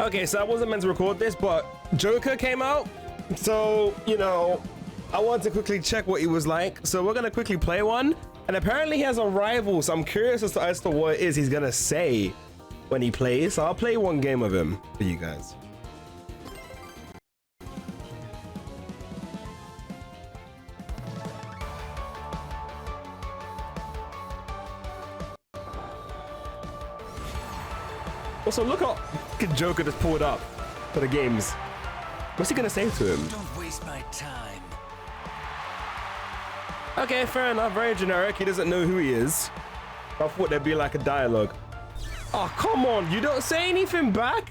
Okay, so I wasn't meant to record this, but Joker came out. So, you know, I wanted to quickly check what he was like. So we're going to quickly play one. And apparently he has a rival. So I'm curious as to what it is he's going to say when he plays. So I'll play one game of him for you guys. Also, look how Joker just pulled up for the games. What's he gonna say to him? Don't waste my time. Okay, fair enough. Very generic. He doesn't know who he is. I thought there'd be like a dialogue. Oh, come on. You don't say anything back?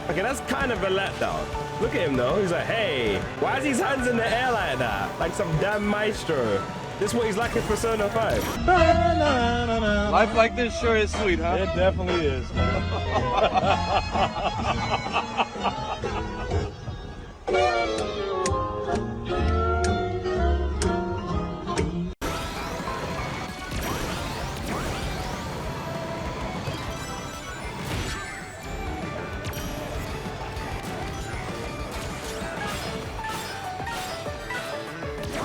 Okay, that's kind of a letdown. Look at him though. He's like, hey, why is his hands in the air like that? Like some damn maestro. This is what he's like in Persona 5. Life like this sure is sweet, huh? It definitely is.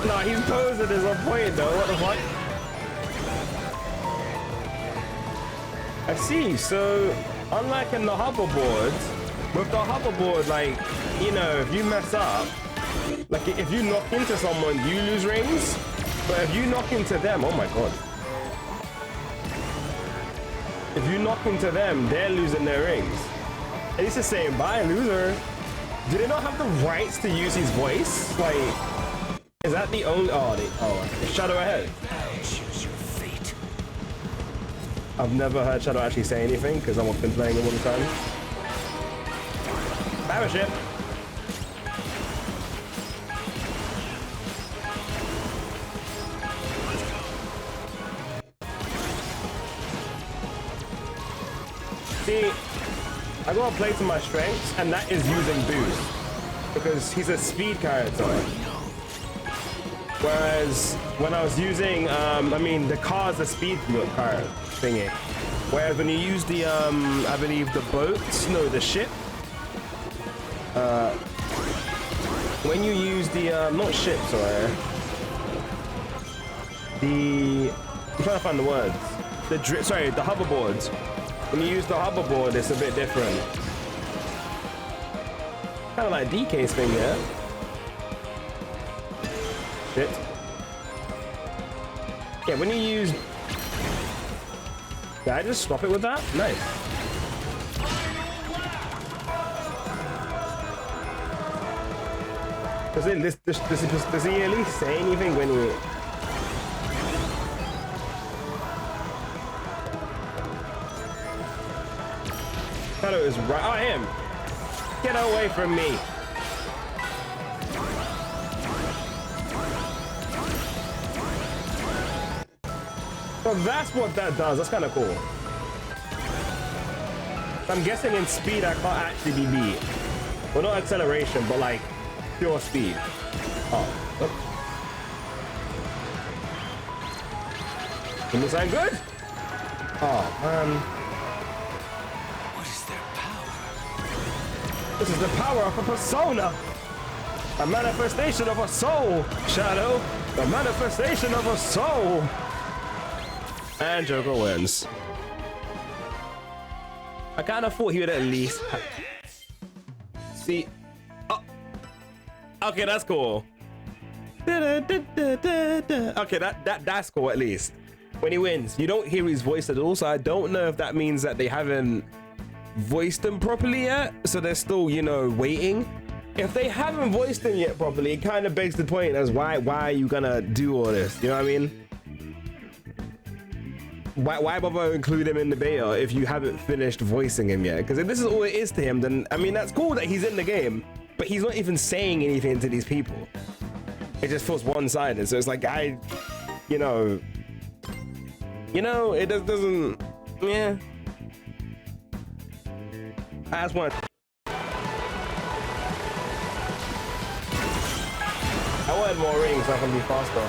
No, he's posing as on point though. What the fuck? I see. So, unlike in the hoverboard, with the hoverboard, like, you know, if you mess up, like if you knock into someone, you lose rings. But if you knock into them, oh my god. If you knock into them, they're losing their rings. And he's just saying, bye, loser. Do they not have the rights to use his voice? Like, is that the only? Oh, Shadow ahead. Choose your fate. I've never heard Shadow actually say anything because I've been playing him all the time. Battleship. See, I gotta play to my strengths, and that is using boost because he's a speed character. Whereas when I was using, I mean, the car's a speed car thingy. Whereas when you use the, I believe the boats, no, the ship. When you use the, not ship, sorry. I'm trying to find the words. The hoverboards. When you use the hoverboard, it's a bit different. Kind of like DK's thing, yeah? Shit. Yeah, when you use... Did I just swap it with that? Nice. Does he at least say anything when he... Shadow is right. Oh, him! Get away from me! So that's what that does. That's kind of cool. I'm guessing in speed I can't actually be beat. Well, not acceleration, but like pure speed. Oh. Doesn't it sound good? Oh, man. What is their power? This is the power of a persona. A manifestation of a soul, Shadow. The manifestation of a soul. And Joker wins. I kind of thought he would at least see. Oh. Okay, that's cool. Okay, that's cool at least. When he wins, you don't hear his voice at all, so I don't know if that means that they haven't voiced him properly yet, so they're still, you know, waiting. If they haven't voiced him yet properly, it kind of begs the point as why are you gonna do all this? You know what I mean? Why bother include him in the beta if you haven't finished voicing him yet? Because if this is all it is to him, then I mean that's cool that he's in the game, but he's not even saying anything to these people. It just feels one-sided. So it's like you know, it just doesn't. Yeah. I just want. I wanted more rings so I can be faster.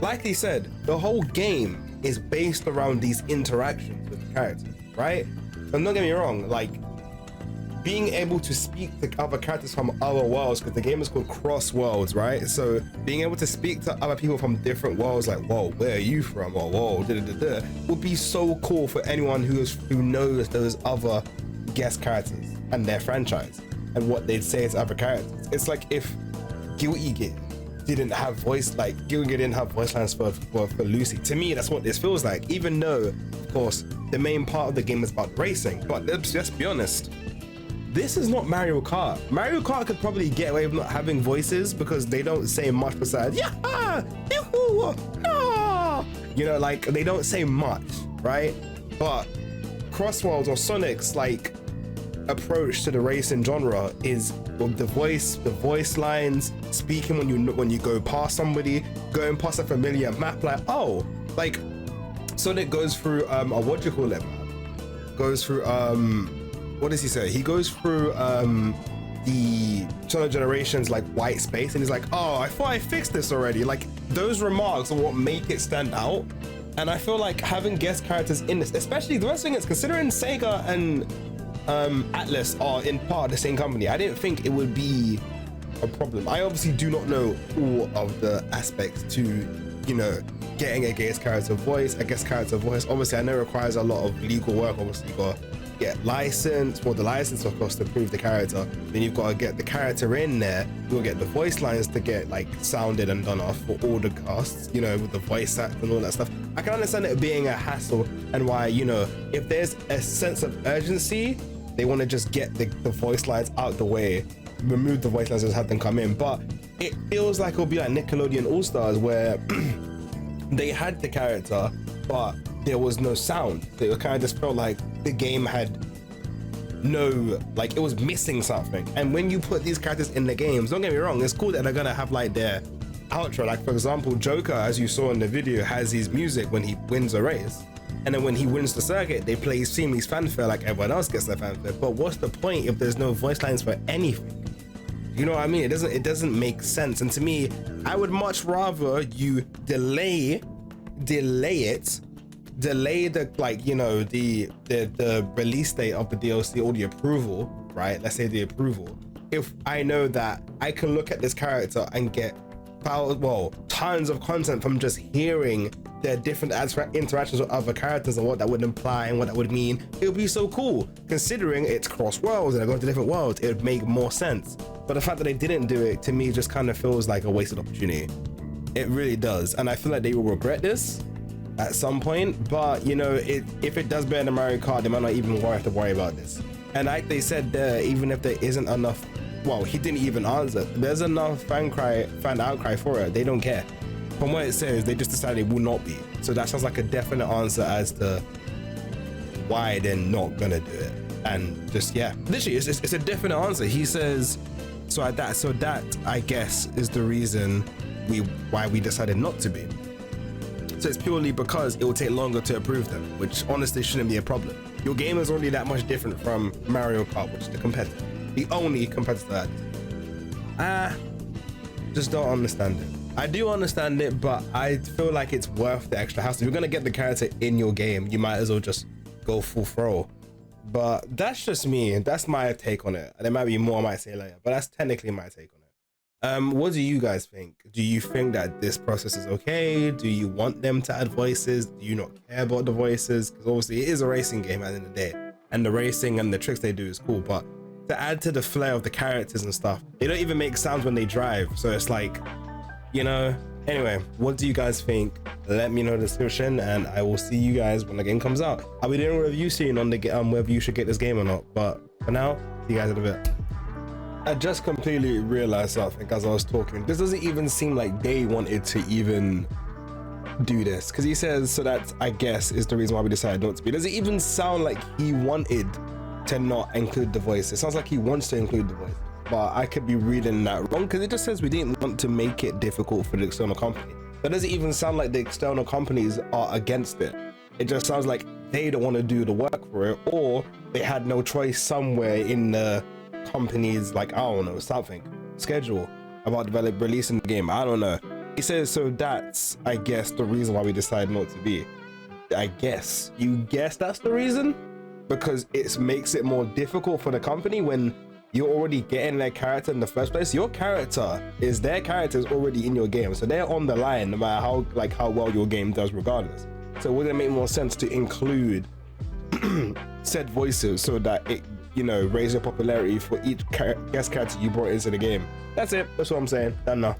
like he said, the whole game is based around these interactions with the characters, right? And don't get me wrong, like being able to speak to other characters from other worlds, because the game is called Cross Worlds, right? So being able to speak to other people from different worlds, like, whoa, where are you from? Or whoa, would be so cool for anyone who knows those other guest characters and their franchise and what they'd say to other characters. It's like if Guilty Gear didn't have voice, like Guilty Gear didn't have voice lines for Lucy. To me, that's what this feels like, even though, of course, the main part of the game is about racing. But let's be honest, this is not Mario Kart. Mario Kart could probably get away with not having voices because they don't say much besides yeah, yoo-hoo, no. You know, like they don't say much, right? But Crossworlds or Sonic's like approach to the racing genre is with the voice lines, speaking when you go past somebody, going past a familiar map, like, oh, like Sonic goes through what do you call it, man? Goes through what does he say? He goes through the Sonic Generations like white space, and he's like, oh, I thought I fixed this already. Like those remarks are what make it stand out. And I feel like having guest characters in this, especially the best thing is considering Sega and Atlas are in part of the same company, I didn't think it would be a problem. I obviously do not know all of the aspects to, you know, getting a guest character voice. Obviously I know it requires a lot of legal work. Obviously you got get license, well the license of course to prove the character, then you've got to get the character in there, you'll get the voice lines to get like sounded and done off for all the casts, you know, with the voice act and all that stuff. I can understand it being a hassle and why, you know, if there's a sense of urgency, they want to just get the voice lines out the way, remove the voice lines and have them come in. But it feels like it'll be like Nickelodeon All-Stars where they had the character but there was no sound. It kind of just felt like the game had no, like it was missing something. And when you put these characters in the games, don't get me wrong, it's cool that they're gonna have like their outro. Like for example, Joker, as you saw in the video, has his music when he wins a race, and then when he wins the circuit, they play seamless fanfare like everyone else gets their fanfare. But what's the point if there's no voice lines for anything? You know what I mean? It doesn't make sense. And to me, I would much rather you delay the, like, you know, the release date of the DLC or the approval, right? Let's say the approval. If I know that I can look at this character and get tons of content from just hearing their different interactions with other characters and what that would imply and what that would mean, it would be so cool. Considering it's cross worlds and they're going to different worlds, it would make more sense. But the fact that they didn't do it, to me, just kind of feels like a wasted opportunity. It really does. And I feel like they will regret this at some point, but you know, if it does better than Mario Kart, they might not even have to worry about this. And like they said there, even if there isn't enough, well, he didn't even answer, there's enough fan outcry for it, they don't care. From what it says, they just decided it will not be. So that sounds like a definite answer as to why they're not gonna do it. And just, yeah, literally it's a definite answer. He says, so that I guess is the reason why we decided not to be. So it's purely because it will take longer to approve them, which honestly shouldn't be a problem. Your game is already that much different from Mario Kart, which is the only competitor. Just don't understand it. I do understand it, but I feel like it's worth the extra hassle. If you're gonna get the character in your game, you might as well just go full throw. But that's just me, and that's my take on it. There might be more I might say later, but that's technically my take on it. What do you guys think? Do you think that this process is okay? Do you want them to add voices? Do you not care about the voices? Because obviously it is a racing game at the end of the day, and the racing and the tricks they do is cool, but to add to the flair of the characters and stuff, they don't even make sounds when they drive, so it's like, you know. Anyway, what do you guys think? Let me know in the description, and I will see you guys when the game comes out. I'll be doing a review soon on the whether you should get this game or not, but for now, see you guys in a bit. I just completely realized something as I was talking. This doesn't even seem like they wanted to even do this, because he says, so that I guess is the reason why we decided not to be. Does it even sound like he wanted to not include the voice? It sounds like he wants to include the voice, but I could be reading that wrong, because it just says we didn't want to make it difficult for the external company. That doesn't even sound like the external companies are against it. It just sounds like they don't want to do the work for it, or they had no choice somewhere in the company's, like, I don't know, something schedule about releasing the game. I don't know, He says, so that's, I guess, the reason why we decided not to be. I guess. You guess that's the reason? Because it makes it more difficult for the company when you're already getting their character in the first place. Your character is their character is already in your game, so they're on the line no matter how well your game does regardless. So wouldn't it make more sense to include said voices so that it, you know, raises your popularity for each guest character you brought into the game? That's it. That's what I'm saying. Done now.